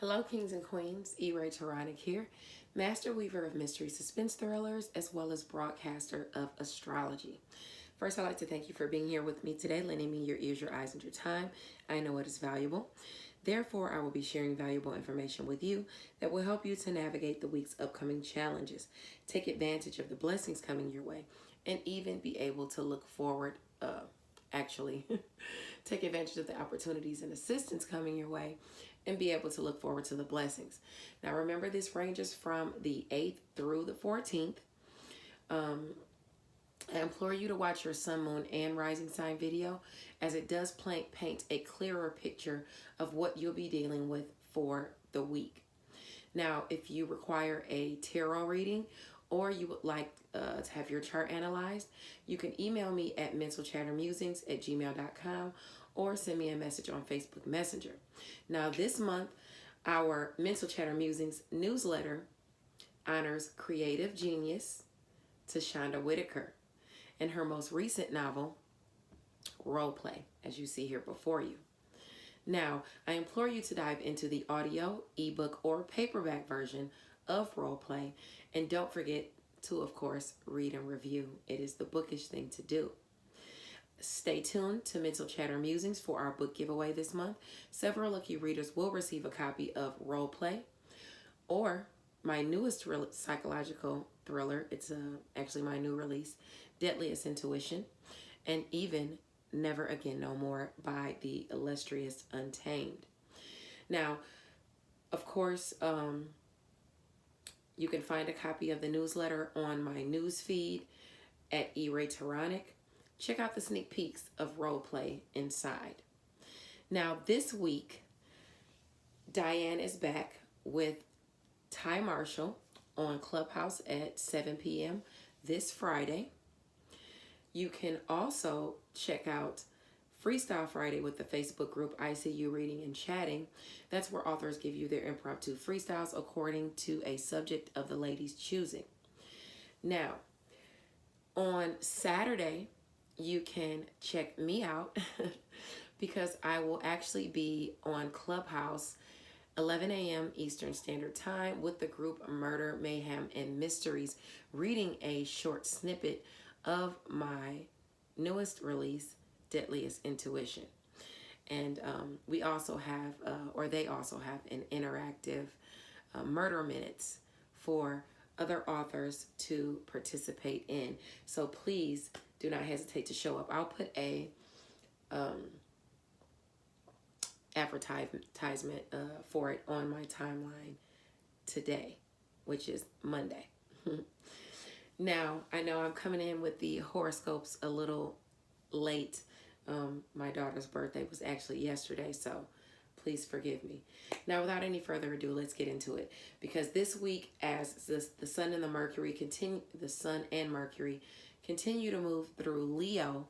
Hello, kings and queens. Aries here, master weaver of mystery suspense thrillers, as well as broadcaster of astrology. First, I'd like to thank you for being here with me today, lending me your ears, your eyes, and your time. I know it is valuable. Therefore, I will be sharing valuable information with you that will help you to navigate the week's upcoming challenges, take advantage of the blessings coming your way, and even be able to look forward, actually, take advantage of the opportunities and assistance coming your way and be able to look forward to the blessings. Now, remember, this ranges from the 8th through the 14th. I implore you to watch your sun, moon, and rising sign video, as it does paint a clearer picture of what you'll be dealing with for the week. Now, if you require a tarot reading or you would like to have your chart analyzed, you can email me at mentalchattermusings@gmail.com or send me a message on Facebook Messenger. Now, this month, our Mental Chatter Musings newsletter honors creative genius Tashonda Whitaker and her most recent novel, Role Play, as you see here before you. Now, I implore you to dive into the audio, ebook, or paperback version of Role Play, and don't forget to, of course, read and review. It is the bookish thing to do. Stay tuned to Mental Chatter Musings for our book giveaway this month. Several lucky readers will receive a copy of Role Play or my newest psychological thriller. It's actually my new release, Deadliest Intuition, and even Never Again No More by the illustrious Untamed. Now, of course, you can find a copy of the newsletter on my news feed at Aries. Check out the sneak peeks of Role Play inside. Now, this week, Diane is back with Ty Marshall on Clubhouse at 7 p.m. this Friday. You can also check out Freestyle Friday with the Facebook group ICU Reading and Chatting. That's where authors give you their impromptu freestyles according to a subject of the ladies' choosing. Now, on Saturday, you can check me out because I will actually be on Clubhouse 11 a.m. Eastern Standard Time with the group Murder, Mayhem, and Mysteries, reading a short snippet of my newest release, Deadliest Intuition. And we also have, they also have an interactive murder minutes for other authors to participate in. So please do not hesitate to show up. I'll put a advertisement for it on my timeline today, which is Monday. Now, I know I'm coming in with the horoscopes a little late. My daughter's birthday was actually yesterday, so please forgive me. Now, without any further ado, let's get into it. Because this week, as the Sun and Mercury continue to move through Leo,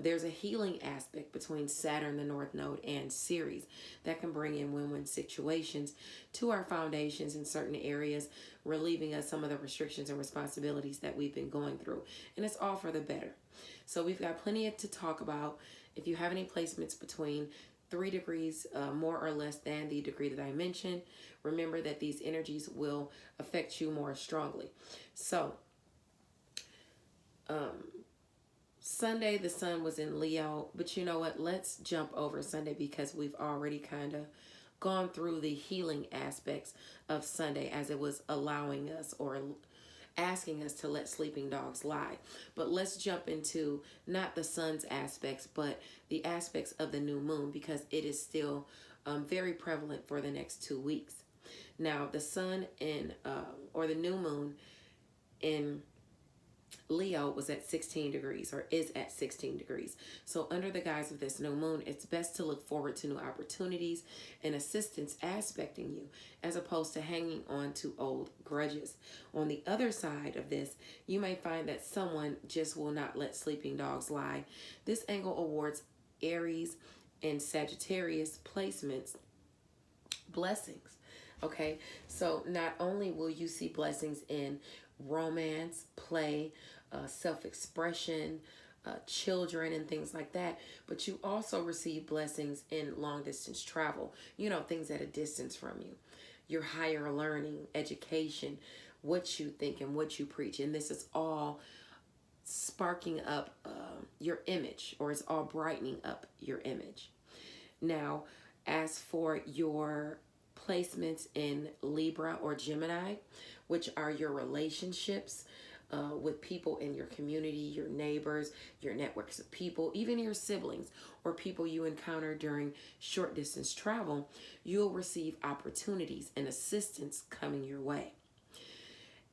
there's a healing aspect between Saturn, the North Node, and Ceres that can bring in win-win situations to our foundations in certain areas, relieving us some of the restrictions and responsibilities that we've been going through. And it's all for the better. So we've got plenty to talk about. If you have any placements between 3 degrees more or less than the degree that I mentioned, remember that these energies will affect you more strongly. So, Sunday, the sun was in Leo, but you know what? Let's jump over Sunday because we've already kind of gone through the healing aspects of Sunday as it was allowing us or asking us to let sleeping dogs lie. But let's jump into not the sun's aspects, but the aspects of the new moon, because it is still very prevalent for the next 2 weeks. Now, the sun or the new moon in Leo was at 16 degrees or is at 16 degrees. So under the guise of this new moon, it's best to look forward to new opportunities and assistance aspecting you as opposed to hanging on to old grudges. On the other side of this, you may find that someone just will not let sleeping dogs lie. This angle awards Aries and Sagittarius placements blessings. Okay, so not only will you see blessings in romance, play, self-expression, children and things like that. But you also receive blessings in long distance travel, things at a distance from you, your higher learning, education, what you think and what you preach. And this is all sparking up your image, or it's all brightening up your image. Now, as for your placements in Libra or Gemini, which are your relationships with people in your community, your neighbors, your networks of people, even your siblings or people you encounter during short distance travel, you'll receive opportunities and assistance coming your way.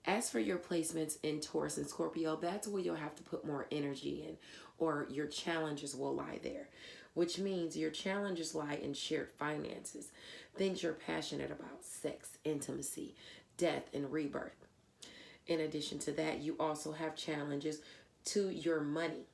As for your placements in Taurus and Scorpio, that's where you'll have to put more energy in, or your challenges will lie there, which means your challenges lie in shared finances, things you're passionate about, sex, intimacy, death, and rebirth. In addition to that, you also have challenges to your money,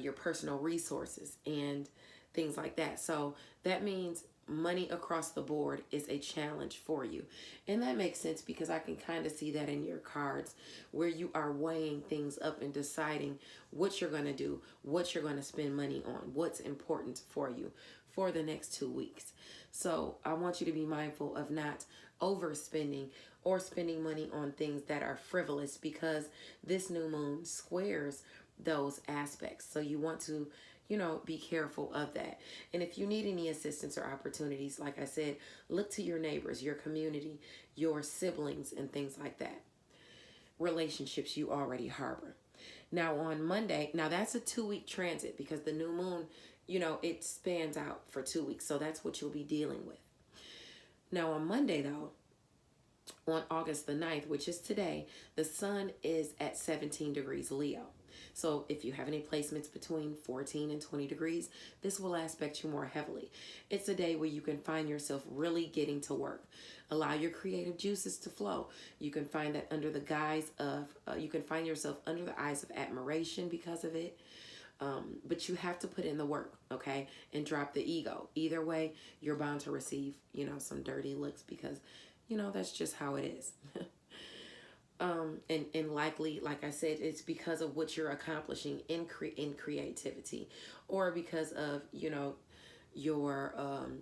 your personal resources, and things like that. So that means money across the board is a challenge for you. And that makes sense because I can kind of see that in your cards, where you are weighing things up and deciding what you're going to do, what you're going to spend money on, what's important for you for the next 2 weeks. So I want you to be mindful of not overspending or spending money on things that are frivolous, because this new moon squares those aspects. So you want to be careful of that. And if you need any assistance or opportunities, like I said, look to your neighbors, your community, your siblings, and things like that. Relationships you already harbor. Now on Monday, that's a 2-week transit, because the new moon, it spans out for 2 weeks. So that's what you'll be dealing with. Now on Monday, though, on August the 9th, which is today, the sun is at 17 degrees Leo. So if you have any placements between 14 and 20 degrees, this will aspect you more heavily. It's a day where you can find yourself really getting to work. Allow your creative juices to flow. You can find that under the guise of, you can find yourself under the eyes of admiration because of it. But you have to put in the work, okay? And drop the ego. Either way, you're bound to receive, some dirty looks, because, that's just how it is. And likely, like I said, it's because of what you're accomplishing in creativity, or because of, your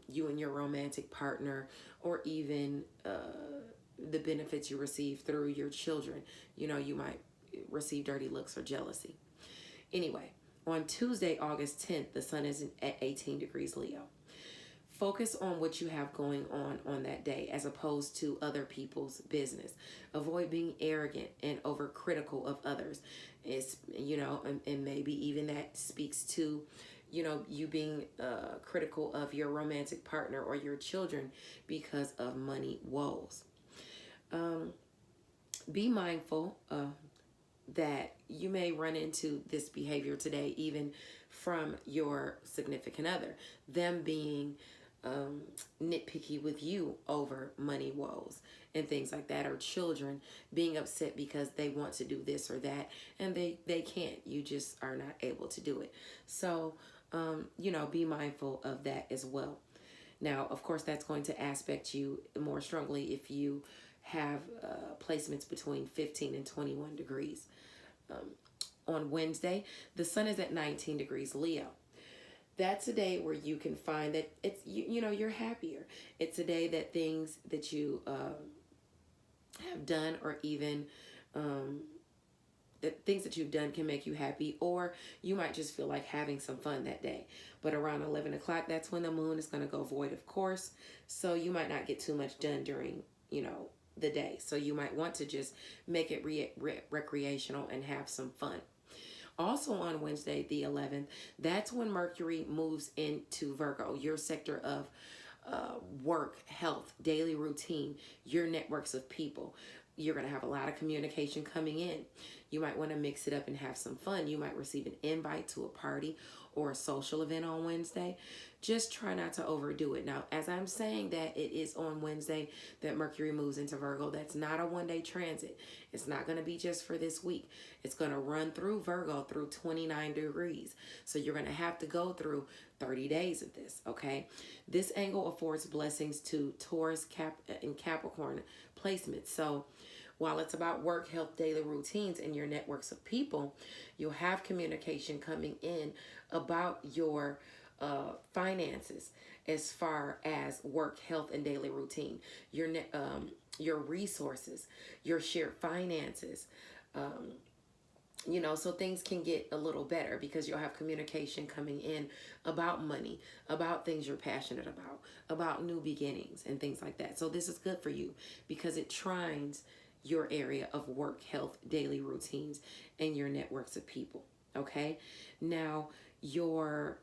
you and your romantic partner, or even the benefits you receive through your children. You might receive dirty looks or jealousy. Anyway, on Tuesday, August 10th, the sun is at 18 degrees Leo. Focus on what you have going on that day, as opposed to other people's business. Avoid being arrogant and overcritical of others. It's, and maybe even that speaks to, you being critical of your romantic partner or your children because of money woes. Be mindful that you may run into this behavior today, even from your significant other, them being nitpicky with you over money woes and things like that, or children being upset because they want to do this or that and they can't. You just are not able to do it. So be mindful of that as well. Now, of course, that's going to aspect you more strongly if you have placements between 15 and 21 degrees. On Wednesday, the sun is at 19 degrees Leo. That's a day where you can find that it's, you're happier. It's a day that things that you have done, or even that things that you've done can make you happy, or you might just feel like having some fun that day. But around 11 o'clock, that's when the moon is going to go void, of course. So you might not get too much done during, the day. So you might want to just make it recreational and have some fun. Also on Wednesday, the 11th, that's when Mercury moves into Virgo, your sector of work, health, daily routine, your networks of people. You're going to have a lot of communication coming in. You might want to mix it up and have some fun. You might receive an invite to a party or a social event on Wednesday. Just try not to overdo it. Now, as I'm saying that it is on Wednesday that Mercury moves into Virgo, that's not a one-day transit. It's not going to be just for this week. It's going to run through Virgo through 29 degrees. So you're going to have to go through 30 days of this, okay? This angle affords blessings to Taurus and Capricorn placements. So While it's about work, health, daily routines, and your networks of people, you'll have communication coming in about your finances as far as work, health, and daily routine, your resources, your shared finances. So things can get a little better because you'll have communication coming in about money, about things you're passionate about new beginnings and things like that. So this is good for you because it trines your area of work, health, daily routines, and your networks of people. Okay. Now, your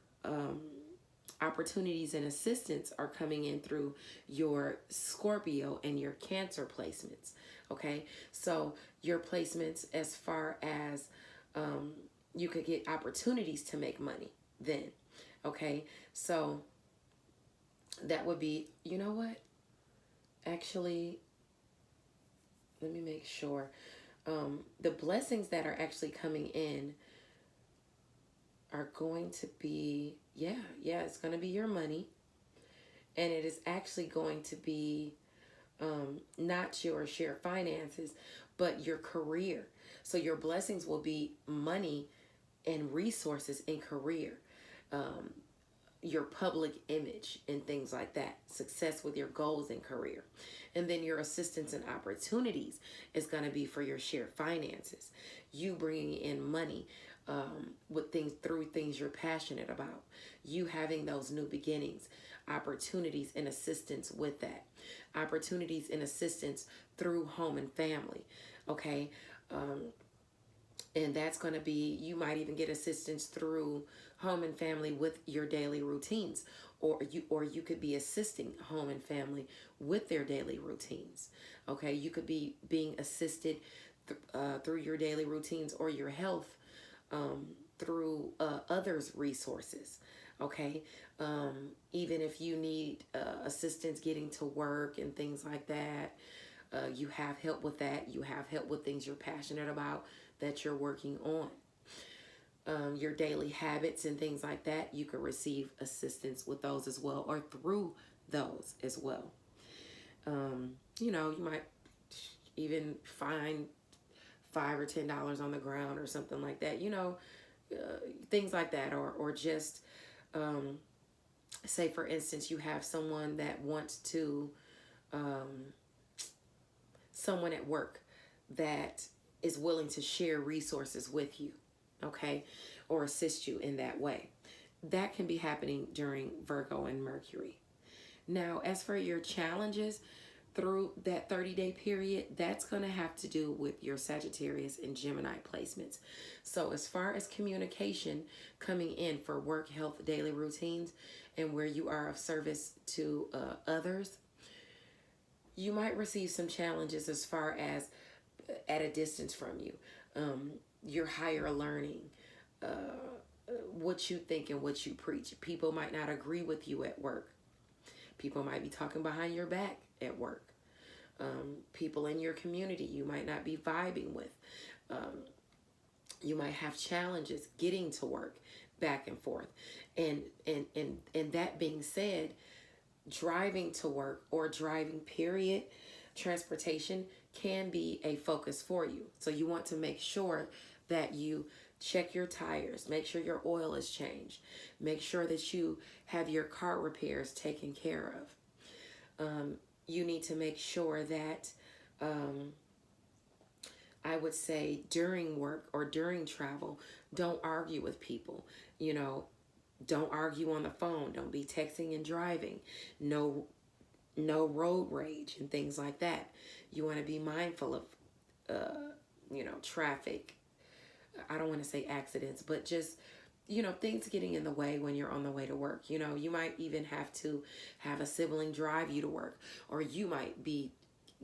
opportunities and assistance are coming in through your Scorpio and your Cancer placements. Okay. So your placements as far as you could get opportunities to make money then. Okay. So that would be, you know what? Actually, let me make sure. The blessings that are actually coming in are going to be, it's going to be your money. And it is actually going to be not your shared finances, but your career. So your blessings will be money and resources in career, your public image and things like that, success with your goals in career. And then your assistance and opportunities is going to be for your shared finances, you bringing in money with things through things you're passionate about, you having those new beginnings, opportunities and assistance with that, opportunities and assistance through home and family. Okay. And that's going to be, you might even get assistance through home and family with your daily routines, or you could be assisting home and family with their daily routines. Okay. You could be being assisted through your daily routines or your health through others' resources. Okay. Even if you need assistance getting to work and things like that, you have help with that. You have help with things you're passionate about that you're working on. Your daily habits and things like that, you can receive assistance with those as well, or through those as well. You might even find $5 or $10 on the ground or something like that, things like that, or just say, for instance, you have someone that wants to, someone at work that is willing to share resources with you, okay, or assist you in that way. That can be happening during Virgo and Mercury. Now, as for your challenges through that 30-day period, that's going to have to do with your Sagittarius and Gemini placements. So as far as communication coming in for work, health, daily routines, and where you are of service to others, you might receive some challenges as far as at a distance from you, your higher learning, what you think and what you preach. People might not agree with you at work. People might be talking behind your back at work. People in your community you might not be vibing with. You might have challenges getting to work back and forth. And that being said, driving to work or driving period, transportation can be a focus for you. So you want to make sure that you check your tires, make sure your oil is changed, make sure that you have your car repairs taken care of. You need to make sure that, I would say during work or during travel, don't argue with people, don't argue on the phone, don't be texting and driving, no road rage and things like that. You want to be mindful of, traffic. I don't want to say accidents, but just, things getting in the way when you're on the way to work. You might even have to have a sibling drive you to work, or you might be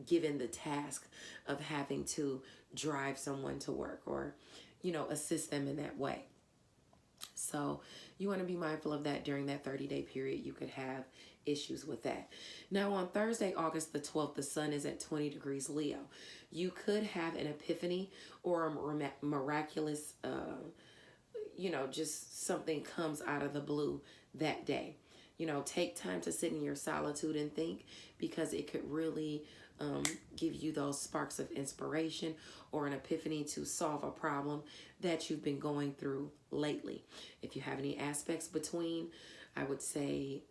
given the task of having to drive someone to work, or, assist them in that way. So you want to be mindful of that during that 30-day period. You could have issues with that. Now on Thursday, August the 12th, the sun is at 20 degrees Leo. You could have an epiphany or a miraculous, just something comes out of the blue that day. take time to sit in your solitude and think, because it could really give you those sparks of inspiration or an epiphany to solve a problem that you've been going through lately. If you have any aspects between, I would say,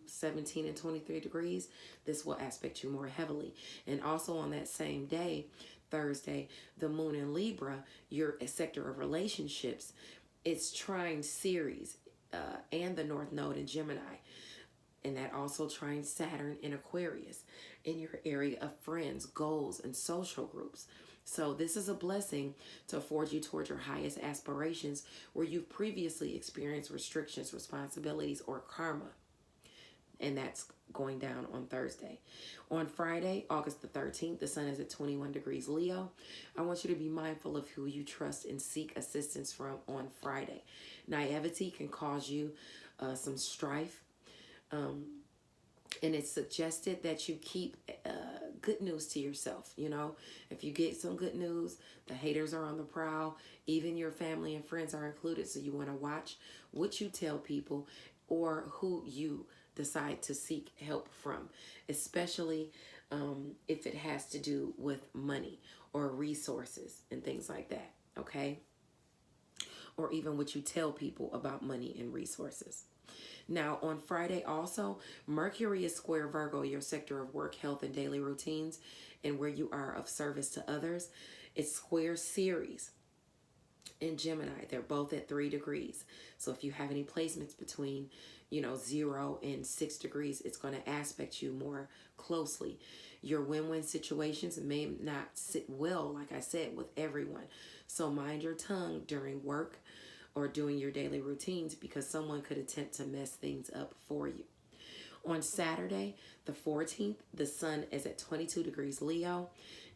17 and 23 degrees, this will aspect you more heavily. And also on that same day, Thursday, the moon in Libra, your sector of relationships, it's trine Ceres and the North Node in Gemini. And that also trines Saturn in Aquarius in your area of friends, goals, and social groups. So this is a blessing to forge you towards your highest aspirations where you've previously experienced restrictions, responsibilities, or karma. And that's going down on Thursday. On Friday, August the 13th, the sun is at 21 degrees Leo. I want you to be mindful of who you trust and seek assistance from on Friday. Naivety can cause you some strife. And it's suggested that you keep good news to yourself. If you get some good news, the haters are on the prowl. Even your family and friends are included. So you want to watch what you tell people or who you decide to seek help from, especially if it has to do with money or resources and things like that, okay? Or even what you tell people about money and resources. Now, on Friday also, Mercury is square Virgo, your sector of work, health, and daily routines, and where you are of service to others. It's square Ceres in Gemini. They're both at 3 degrees. So if you have any placements between 0 and 6 degrees, it's going to aspect you more closely. Your win-win situations may not sit well, like I said, with everyone. So mind your tongue during work or doing your daily routines, because someone could attempt to mess things up for you. On Saturday, the 14th, the sun is at 22 degrees Leo.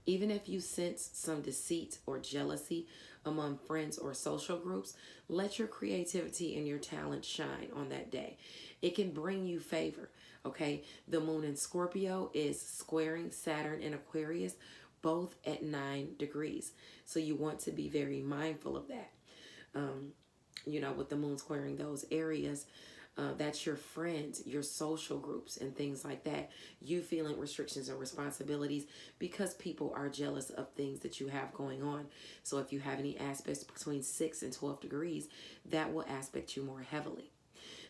Even if you sense some deceit or jealousy among friends or social groups, let your creativity and your talent shine on that day. It can bring you favor, okay? The moon in Scorpio is squaring Saturn in Aquarius, both at 9 degrees. So you want to be very mindful of that. With the moon squaring those areas, that's your friends, your social groups, and things like that. You feeling restrictions and responsibilities because people are jealous of things that you have going on. So if you have any aspects between 6 and 12 degrees, that will aspect you more heavily.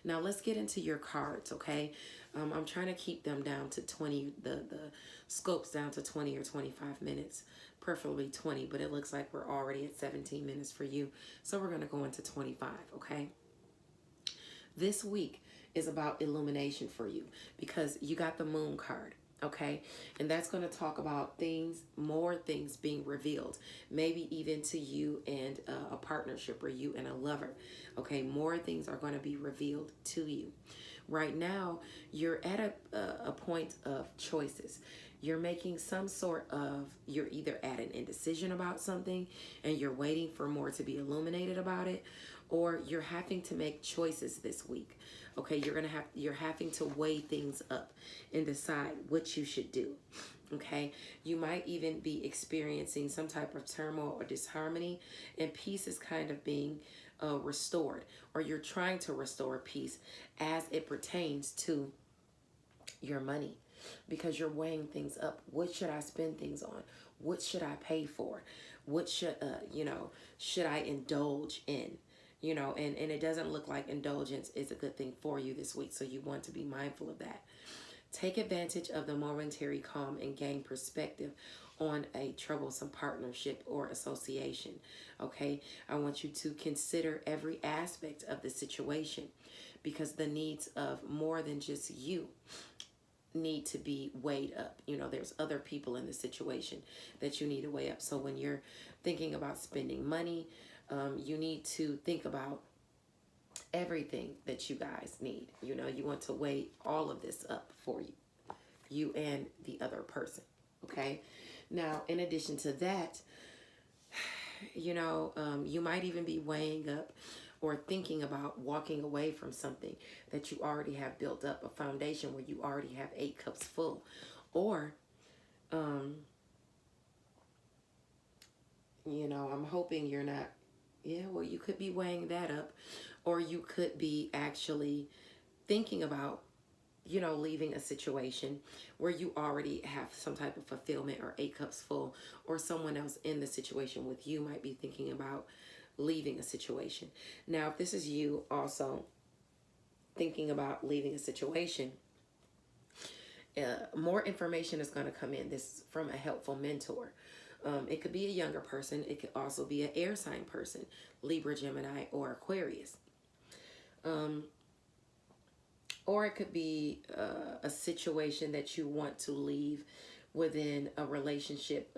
Now let's get into your cards, okay? I'm trying to keep them down to 20, the scopes down to 20 or 25 minutes, preferably 20, but it looks like we're already at 17 minutes for you. So we're going to go into 25, okay? This week is about illumination for you because you got the moon card, okay? And that's going to talk about more things being revealed, maybe even to you and a partnership or you and a lover, okay? More things are going to be revealed to you. Right now, you're at a point of choices. You're making you're either at an indecision about something and you're waiting for more to be illuminated about it, or you're having to make choices this week. Okay, you're having to weigh things up and decide what you should do. Okay, you might even be experiencing some type of turmoil or disharmony, and peace is kind of being restored, or you're trying to restore peace as it pertains to your money, because you're weighing things up. What should I spend things on? What should I pay for? What should I indulge in? And it doesn't look like indulgence is a good thing for you this week, so you want to be mindful of that. Take advantage of the momentary calm and gain perspective on a troublesome partnership or association, okay? I want you to consider every aspect of the situation, because the needs of more than just you need to be weighed up. There's other people in the situation that you need to weigh up. So when you're thinking about spending money, you need to think about everything that you guys need. You want to weigh all of this up for you and the other person, okay? Now, in addition to that, you might even be weighing up or thinking about walking away from something that you already have built up, a foundation where you already have 8 cups full. Or, I'm hoping you're not, you could be weighing that up, or you could be actually thinking about, you know, leaving a situation where you already have some type of fulfillment or 8 cups full, or someone else in the situation with you might be thinking about leaving a situation. Now, if this is you also thinking about leaving a situation, more information is going to come in. This from a helpful mentor. It could be a younger person. It could also be an air sign person, Libra, Gemini, or Aquarius. Or it could be a situation that you want to leave within a relationship,